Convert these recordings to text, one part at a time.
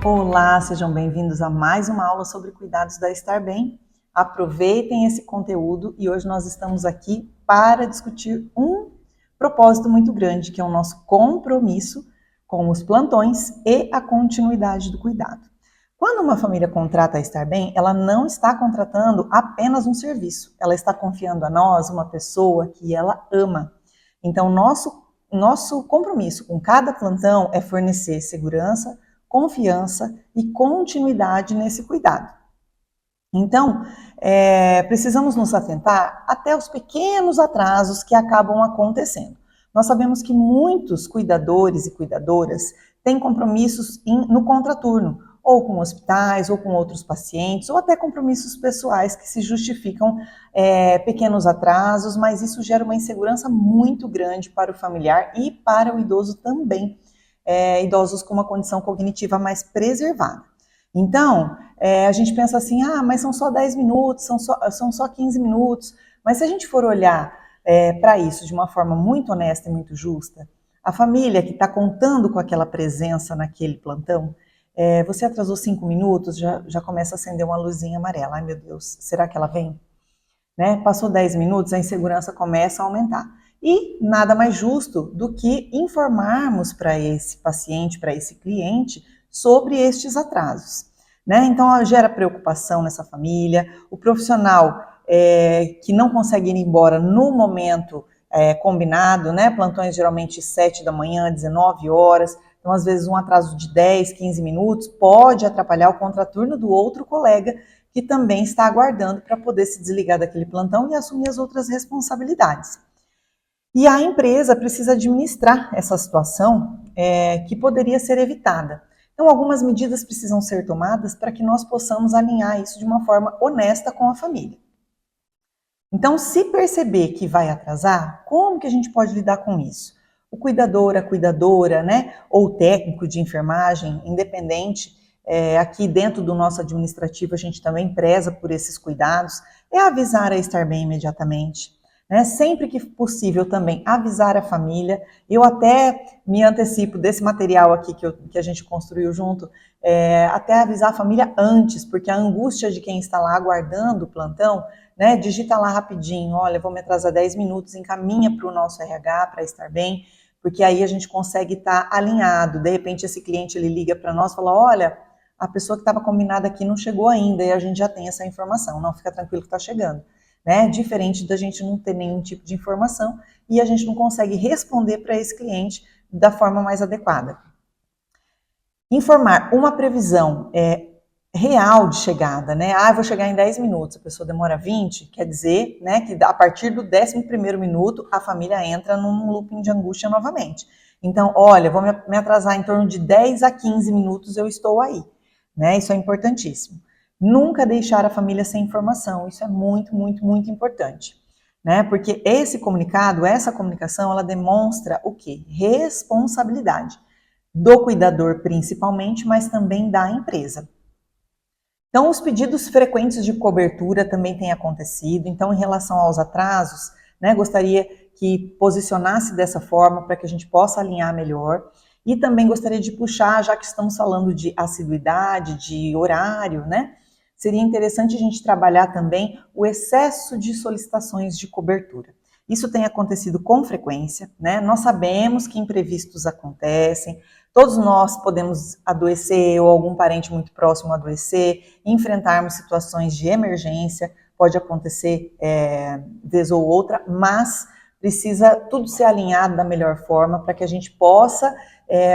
Olá, sejam bem-vindos a mais uma aula sobre cuidados da Estar Bem. Aproveitem esse conteúdo e hoje nós estamos aqui para discutir um propósito muito grande, que é o nosso compromisso com os plantões e a continuidade do cuidado. Quando uma família contrata a Estar Bem, ela não está contratando apenas um serviço, ela está confiando a nós uma pessoa que ela ama. Então, nosso compromisso com cada plantão é fornecer segurança, confiança e continuidade nesse cuidado. Então, precisamos nos atentar até os pequenos atrasos que acabam acontecendo. Nós sabemos que muitos cuidadores e cuidadoras têm compromissos no contraturno, ou com hospitais, ou com outros pacientes, ou até compromissos pessoais que se justificam pequenos atrasos, mas isso gera uma insegurança muito grande para o familiar e para o idoso também. Idosos com uma condição cognitiva mais preservada. Então, a gente pensa assim, mas são só 10 minutos, são só 15 minutos, mas se a gente for olhar para isso de uma forma muito honesta e muito justa, a família que está contando com aquela presença naquele plantão, você atrasou 5 minutos, já começa a acender uma luzinha amarela, ai meu Deus, será que ela vem? Né? Passou 10 minutos, a insegurança começa a aumentar. E nada mais justo do que informarmos para esse paciente, para esse cliente, sobre estes atrasos. Né? Então, gera preocupação nessa família, o profissional que não consegue ir embora no momento combinado, né? Plantões geralmente 7 da manhã, 19 horas, então às vezes um atraso de 10, 15 minutos pode atrapalhar o contraturno do outro colega que também está aguardando para poder se desligar daquele plantão e assumir as outras responsabilidades. E a empresa precisa administrar essa situação que poderia ser evitada. Então, algumas medidas precisam ser tomadas para que nós possamos alinhar isso de uma forma honesta com a família. Então, se perceber que vai atrasar, como que a gente pode lidar com isso? O cuidador, a cuidadora, né, ou o técnico de enfermagem, independente, aqui dentro do nosso administrativo a gente também preza por esses cuidados, avisar a Estar Bem imediatamente. Né? Sempre que possível também avisar a família. Eu até me antecipo desse material aqui que a gente construiu junto, até avisar a família antes, porque a angústia de quem está lá aguardando o plantão, né, digita lá rapidinho, olha, vou me atrasar 10 minutos, encaminha para o nosso RH para Estar Bem, porque aí a gente consegue estar alinhado. De repente esse cliente ele liga para nós e fala, olha, a pessoa que estava combinada aqui não chegou ainda, e a gente já tem essa informação, não, fica tranquilo que está chegando. Né? Diferente da gente não ter nenhum tipo de informação e a gente não consegue responder para esse cliente da forma mais adequada. Informar uma previsão real de chegada, né? Eu vou chegar em 10 minutos, a pessoa demora 20, quer dizer, né, que a partir do 11º minuto a família entra num looping de angústia novamente. Então, olha, vou me atrasar em torno de 10 a 15 minutos, eu estou aí. Né? Isso é importantíssimo. Nunca deixar a família sem informação, isso é muito, muito, muito importante, né? Porque esse comunicado, essa comunicação, ela demonstra o quê? Responsabilidade do cuidador principalmente, mas também da empresa. Então, os pedidos frequentes de cobertura também têm acontecido, então em relação aos atrasos, né, gostaria que posicionasse dessa forma para que a gente possa alinhar melhor. E também gostaria de puxar, já que estamos falando de assiduidade, de horário, né? Seria interessante a gente trabalhar também o excesso de solicitações de cobertura. Isso tem acontecido com frequência, né? Nós sabemos que imprevistos acontecem, todos nós podemos adoecer ou algum parente muito próximo adoecer, enfrentarmos situações de emergência, pode acontecer vez ou outra, mas precisa tudo ser alinhado da melhor forma para que a gente possa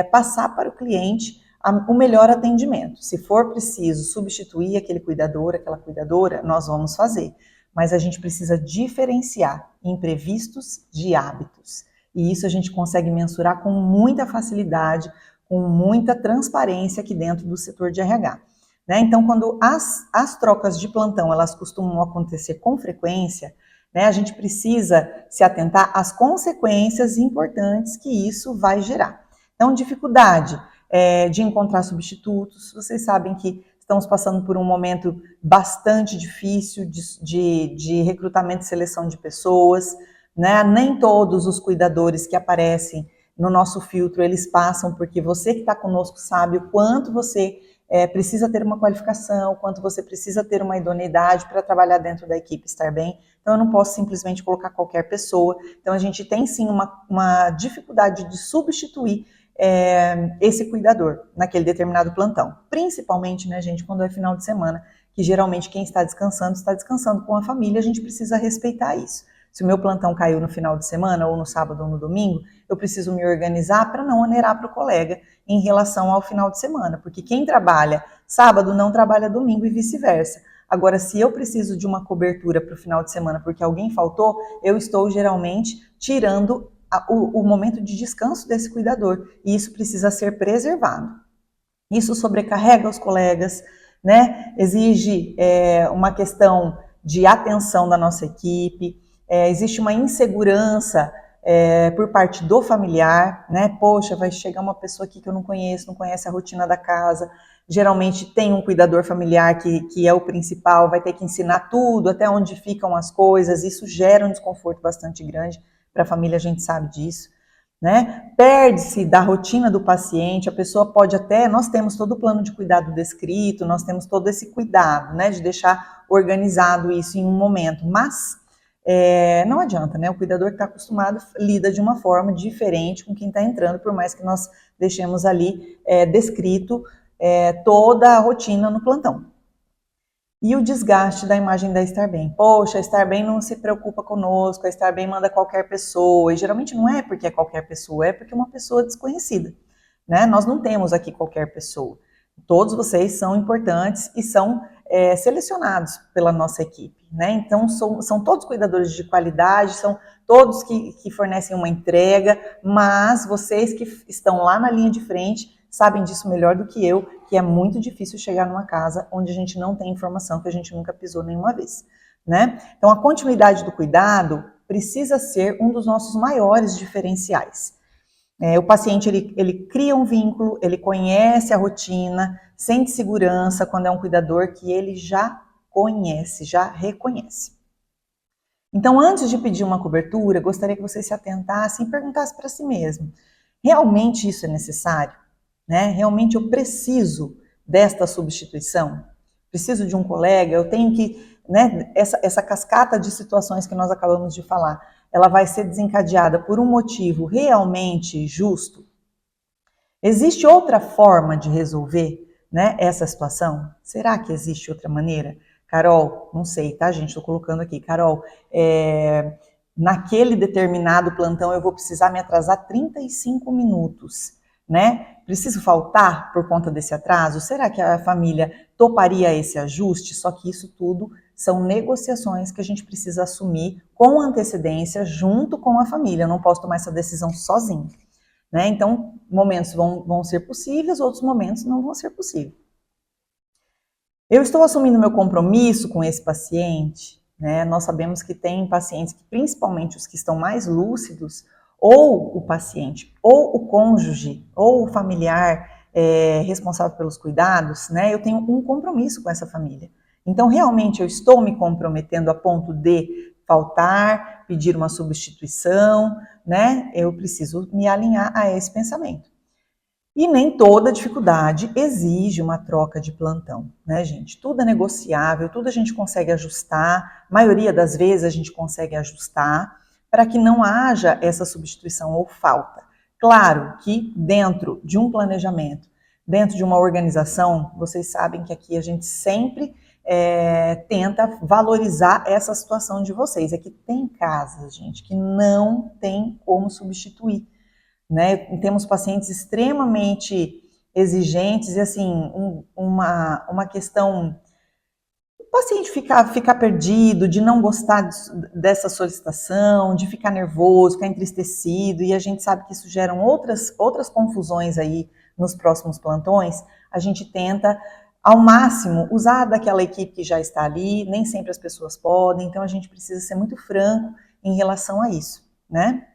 passar para o cliente o melhor atendimento. Se for preciso substituir aquele cuidador, aquela cuidadora, nós vamos fazer. Mas a gente precisa diferenciar imprevistos de hábitos. E isso a gente consegue mensurar com muita facilidade, com muita transparência aqui dentro do setor de RH. Né? Então, quando as trocas de plantão, elas costumam acontecer com frequência, né, a gente precisa se atentar às consequências importantes que isso vai gerar. Então, dificuldade de encontrar substitutos. Vocês sabem que estamos passando por um momento bastante difícil de recrutamento e seleção de pessoas, né? Nem todos os cuidadores que aparecem no nosso filtro, eles passam, porque você que está conosco sabe o quanto você precisa ter uma qualificação, quanto você precisa ter uma idoneidade para trabalhar dentro da equipe Estar Bem. Então, eu não posso simplesmente colocar qualquer pessoa. Então, a gente tem sim uma dificuldade de substituir esse cuidador naquele determinado plantão. Principalmente, né, gente, quando é final de semana, que geralmente quem está descansando com a família, a gente precisa respeitar isso. Se o meu plantão caiu no final de semana, ou no sábado ou no domingo, eu preciso me organizar para não onerar para o colega em relação ao final de semana, porque quem trabalha sábado não trabalha domingo e vice-versa. Agora, se eu preciso de uma cobertura para o final de semana porque alguém faltou, eu estou geralmente tirando o momento de descanso desse cuidador, e isso precisa ser preservado. Isso sobrecarrega os colegas, né? Exige uma questão de atenção da nossa equipe, existe uma insegurança por parte do familiar, né? Poxa, vai chegar uma pessoa aqui que eu não conheço, não conhece a rotina da casa. Geralmente tem um cuidador familiar que é o principal, vai ter que ensinar tudo, até onde ficam as coisas. Isso gera um desconforto bastante grande para a família, a gente sabe disso, né? Perde-se da rotina do paciente, a pessoa pode até, nós temos todo o plano de cuidado descrito, nós temos todo esse cuidado, né, de deixar organizado isso em um momento, mas não adianta, né? O cuidador que está acostumado lida de uma forma diferente com quem está entrando, por mais que nós deixemos ali descrito toda a rotina no plantão. E o desgaste da imagem da Estar Bem. Poxa, a Estar Bem não se preocupa conosco, a Estar Bem manda qualquer pessoa, e geralmente não é porque é qualquer pessoa, é porque é uma pessoa desconhecida, né? Nós não temos aqui qualquer pessoa. Todos vocês são importantes e são selecionados pela nossa equipe, né? Então, são todos cuidadores de qualidade, são todos que fornecem uma entrega, mas vocês que estão lá na linha de frente sabem disso melhor do que eu, que é muito difícil chegar numa casa onde a gente não tem informação, que a gente nunca pisou nenhuma vez, né? Então, a continuidade do cuidado precisa ser um dos nossos maiores diferenciais. O paciente, ele cria um vínculo, ele conhece a rotina, sente segurança quando é um cuidador que ele já conhece, já reconhece. Então, antes de pedir uma cobertura, gostaria que você se atentasse e perguntasse para si mesmo, realmente isso é necessário? Né? Realmente eu preciso desta substituição? Preciso de um colega? Eu tenho que... Né, essa cascata de situações que nós acabamos de falar, ela vai ser desencadeada por um motivo realmente justo? Existe outra forma de resolver, né, essa situação? Será que existe outra maneira? Carol, não sei, tá, gente? Estou colocando aqui. Carol, naquele determinado plantão eu vou precisar me atrasar 35 minutos, né? Preciso faltar por conta desse atraso? Será que a família toparia esse ajuste? Só que isso tudo são negociações que a gente precisa assumir com antecedência junto com a família. Eu não posso tomar essa decisão sozinho, né? Então, momentos vão ser possíveis, outros momentos não vão ser possíveis. Eu estou assumindo meu compromisso com esse paciente, né? Nós sabemos que tem pacientes, principalmente os que estão mais lúcidos, ou o paciente, ou o cônjuge, ou o familiar responsável pelos cuidados, né? Eu tenho um compromisso com essa família. Então, realmente, eu estou me comprometendo a ponto de faltar, pedir uma substituição, né? Eu preciso me alinhar a esse pensamento. E nem toda dificuldade exige uma troca de plantão, né, gente? Tudo é negociável, tudo a gente consegue ajustar, a maioria das vezes a gente consegue ajustar para que não haja essa substituição ou falta. Claro que dentro de um planejamento, dentro de uma organização, vocês sabem que aqui a gente sempre tenta valorizar essa situação de vocês. É que tem casas, gente, que não tem como substituir, né? Temos pacientes extremamente exigentes e assim, uma questão, o paciente ficar perdido, de não gostar dessa solicitação, de ficar nervoso, ficar entristecido, e a gente sabe que isso gera outras confusões aí nos próximos plantões. A gente tenta ao máximo usar daquela equipe que já está ali, nem sempre as pessoas podem, então a gente precisa ser muito franco em relação a isso, né?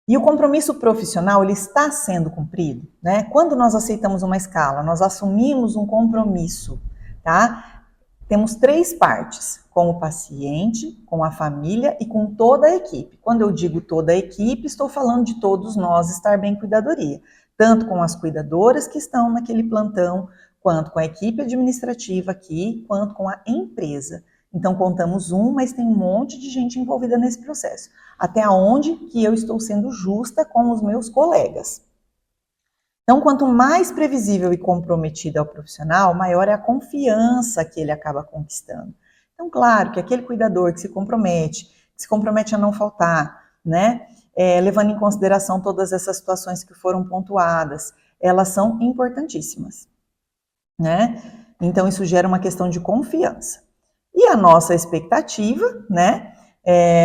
E o compromisso profissional, ele está sendo cumprido, né? Quando nós aceitamos uma escala, nós assumimos um compromisso, tá? Temos 3 partes, com o paciente, com a família e com toda a equipe. Quando eu digo toda a equipe, estou falando de todos nós Estar Bem Cuidadoria, tanto com as cuidadoras que estão naquele plantão, quanto com a equipe administrativa aqui, quanto com a empresa. Então, contamos mas tem um monte de gente envolvida nesse processo. Até onde que eu estou sendo justa com os meus colegas. Então, quanto mais previsível e comprometido é o profissional, maior é a confiança que ele acaba conquistando. Então, claro que aquele cuidador que se compromete a não faltar, né? Levando em consideração todas essas situações que foram pontuadas, elas são importantíssimas, né? Então, isso gera uma questão de confiança. E a nossa expectativa, né?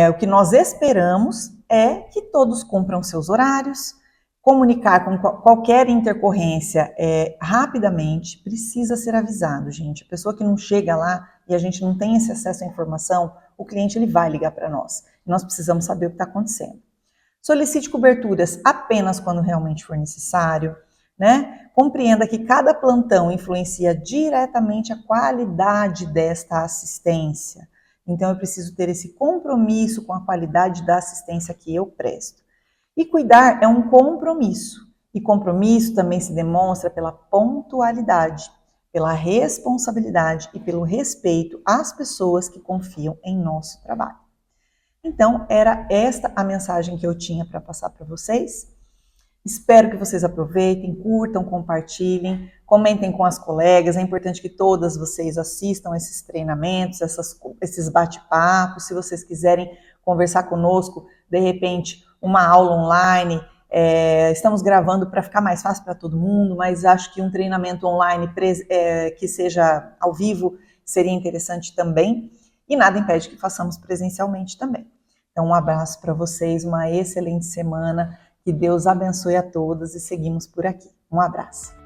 O que nós esperamos é que todos cumpram seus horários, comunicar com qualquer intercorrência rapidamente, precisa ser avisado, gente. A pessoa que não chega lá e a gente não tem esse acesso à informação, o cliente ele vai ligar para nós. Nós precisamos saber o que está acontecendo. Solicite coberturas apenas quando realmente for necessário, né? Compreenda que cada plantão influencia diretamente a qualidade desta assistência. Então, eu preciso ter esse compromisso com a qualidade da assistência que eu presto. E cuidar é um compromisso. E compromisso também se demonstra pela pontualidade, pela responsabilidade e pelo respeito às pessoas que confiam em nosso trabalho. Então, era esta a mensagem que eu tinha para passar para vocês. Espero que vocês aproveitem, curtam, compartilhem, comentem com as colegas. É importante que todas vocês assistam esses treinamentos, esses bate-papos. Se vocês quiserem conversar conosco, de repente, uma aula online, estamos gravando para ficar mais fácil para todo mundo, mas acho que um treinamento online que seja ao vivo seria interessante também. E nada impede que façamos presencialmente também. Então, um abraço para vocês, uma excelente semana. Que Deus abençoe a todas e seguimos por aqui. Um abraço.